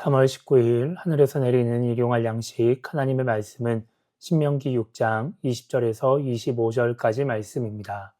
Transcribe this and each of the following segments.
3월 19일 하늘에서 내리는 일용할 양식 하나님의 말씀은 신명기 6장 20절에서 25절까지 말씀입니다.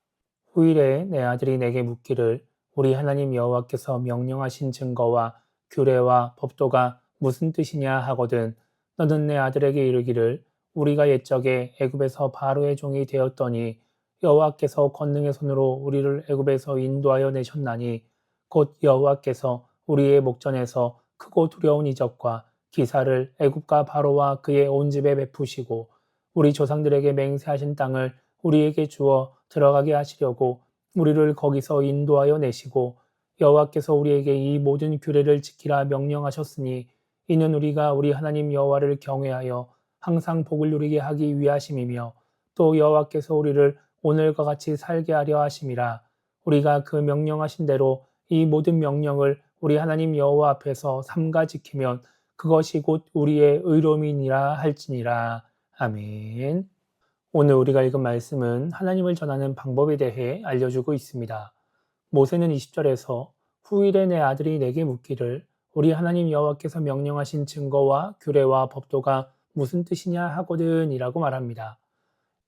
후일에 내 아들이 내게 묻기를 우리 하나님 여호와께서 명령하신 증거와 규례와 법도가 무슨 뜻이냐 하거든 너는 내 아들에게 이르기를 우리가 옛적에 애굽에서 바로의 종이 되었더니 여호와께서 권능의 손으로 우리를 애굽에서 인도하여 내셨나니 곧 여호와께서 우리의 목전에서 크고 두려운 이적과 기사를 애굽과 바로와 그의 온 집에 베푸시고 우리 조상들에게 맹세하신 땅을 우리에게 주어 들어가게 하시려고 우리를 거기서 인도하여 내시고 여호와께서 우리에게 이 모든 규례를 지키라 명령하셨으니 이는 우리가 우리 하나님 여호와를 경외하여 항상 복을 누리게 하기 위하심이며 또 여호와께서 우리를 오늘과 같이 살게 하려 하심이라. 우리가 그 명령하신 대로 이 모든 명령을 우리 하나님 여호와 앞에서 삼가 지키면 그것이 곧 우리의 의로움이니라 할지니라. 아멘. 오늘 우리가 읽은 말씀은 하나님을 전하는 방법에 대해 알려주고 있습니다. 모세는 20절에서 후일에 내 아들이 내게 묻기를 우리 하나님 여호와께서 명령하신 증거와 규례와 법도가 무슨 뜻이냐 하거든 이라고 말합니다.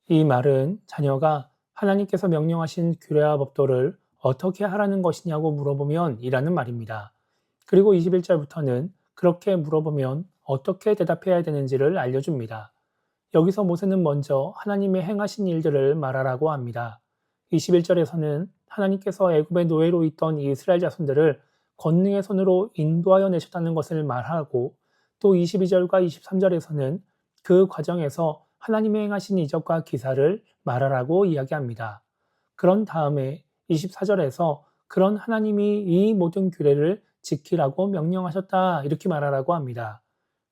이 말은 자녀가 하나님께서 명령하신 규례와 법도를 어떻게 하라는 것이냐고 물어보면 이라는 말입니다. 그리고 21절부터는 그렇게 물어보면 어떻게 대답해야 되는지를 알려줍니다. 여기서 모세는 먼저 하나님의 행하신 일들을 말하라고 합니다. 21절에서는 하나님께서 애굽의 노예로 있던 이스라엘 자손들을 권능의 손으로 인도하여 내셨다는 것을 말하고 또 22절과 23절에서는 그 과정에서 하나님의 행하신 이적과 기사를 말하라고 이야기합니다. 그런 다음에 24절에서 그런 하나님이 이 모든 규례를 지키라고 명령하셨다 이렇게 말하라고 합니다.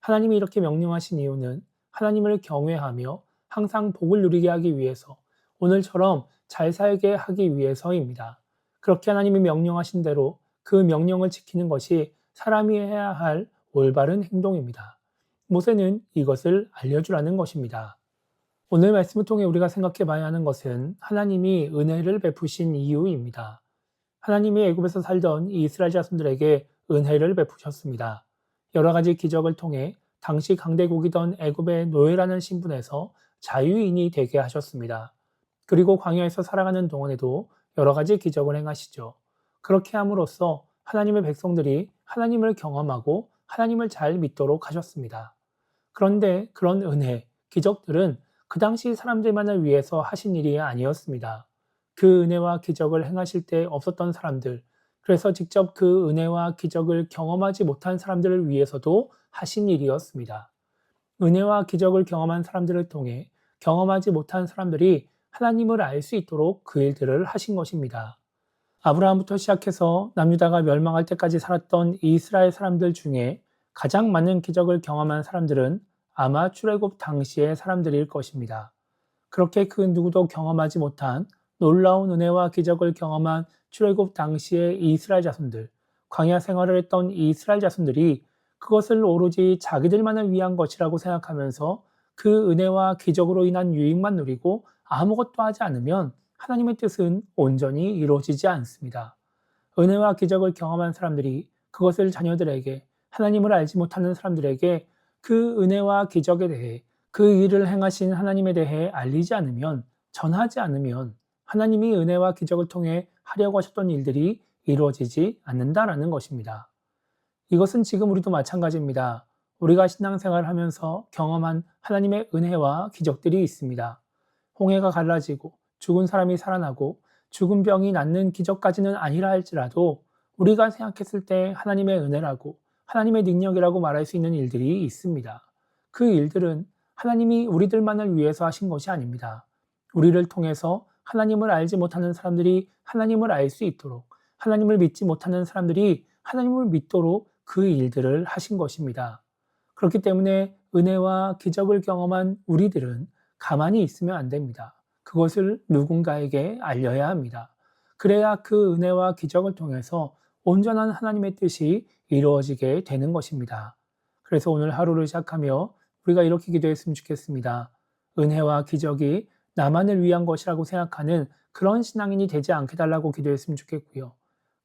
하나님이 이렇게 명령하신 이유는 하나님을 경외하며 항상 복을 누리게 하기 위해서 오늘처럼 잘 살게 하기 위해서입니다. 그렇게 하나님이 명령하신 대로 그 명령을 지키는 것이 사람이 해야 할 올바른 행동입니다. 모세는 이것을 알려주라는 것입니다. 오늘 말씀을 통해 우리가 생각해 봐야 하는 것은 하나님이 은혜를 베푸신 이유입니다. 하나님이 애굽에서 살던 이스라엘 자손들에게 은혜를 베푸셨습니다. 여러 가지 기적을 통해 당시 강대국이던 애굽의 노예라는 신분에서 자유인이 되게 하셨습니다. 그리고 광야에서 살아가는 동안에도 여러 가지 기적을 행하시죠. 그렇게 함으로써 하나님의 백성들이 하나님을 경험하고 하나님을 잘 믿도록 하셨습니다. 그런데 그런 은혜, 기적들은 그 당시 사람들만을 위해서 하신 일이 아니었습니다. 그 은혜와 기적을 행하실 때 없었던 사람들, 그래서 직접 그 은혜와 기적을 경험하지 못한 사람들을 위해서도 하신 일이었습니다. 은혜와 기적을 경험한 사람들을 통해 경험하지 못한 사람들이 하나님을 알 수 있도록 그 일들을 하신 것입니다. 아브라함부터 시작해서 남유다가 멸망할 때까지 살았던 이스라엘 사람들 중에 가장 많은 기적을 경험한 사람들은 아마 출애굽 당시의 사람들일 것입니다. 그렇게 그 누구도 경험하지 못한 놀라운 은혜와 기적을 경험한 출애굽 당시의 이스라엘 자손들, 광야 생활을 했던 이스라엘 자손들이 그것을 오로지 자기들만을 위한 것이라고 생각하면서 그 은혜와 기적으로 인한 유익만 누리고 아무것도 하지 않으면 하나님의 뜻은 온전히 이루어지지 않습니다. 은혜와 기적을 경험한 사람들이 그것을 자녀들에게, 하나님을 알지 못하는 사람들에게 그 은혜와 기적에 대해, 그 일을 행하신 하나님에 대해 알리지 않으면, 전하지 않으면 하나님이 은혜와 기적을 통해 하려고 하셨던 일들이 이루어지지 않는다라는 것입니다. 이것은 지금 우리도 마찬가지입니다. 우리가 신앙생활을 하면서 경험한 하나님의 은혜와 기적들이 있습니다. 홍해가 갈라지고 죽은 사람이 살아나고 죽은 병이 낫는 기적까지는 아니라 할지라도 우리가 생각했을 때 하나님의 은혜라고 하나님의 능력이라고 말할 수 있는 일들이 있습니다. 그 일들은 하나님이 우리들만을 위해서 하신 것이 아닙니다. 우리를 통해서 하나님을 알지 못하는 사람들이 하나님을 알 수 있도록, 하나님을 믿지 못하는 사람들이 하나님을 믿도록 그 일들을 하신 것입니다. 그렇기 때문에 은혜와 기적을 경험한 우리들은 가만히 있으면 안 됩니다. 그것을 누군가에게 알려야 합니다. 그래야 그 은혜와 기적을 통해서 온전한 하나님의 뜻이 이루어지게 되는 것입니다. 그래서 오늘 하루를 시작하며 우리가 이렇게 기도했으면 좋겠습니다. 은혜와 기적이 나만을 위한 것이라고 생각하는 그런 신앙인이 되지 않게 달라고 기도했으면 좋겠고요.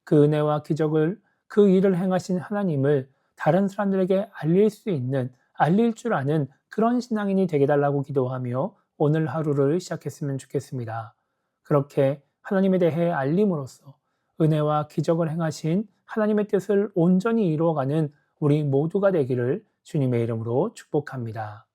그 은혜와 기적을, 그 일을 행하신 하나님을 다른 사람들에게 알릴 줄 아는 그런 신앙인이 되게 달라고 기도하며 오늘 하루를 시작했으면 좋겠습니다. 그렇게 하나님에 대해 알림으로써 은혜와 기적을 행하신 하나님의 뜻을 온전히 이루어가는 우리 모두가 되기를 주님의 이름으로 축복합니다.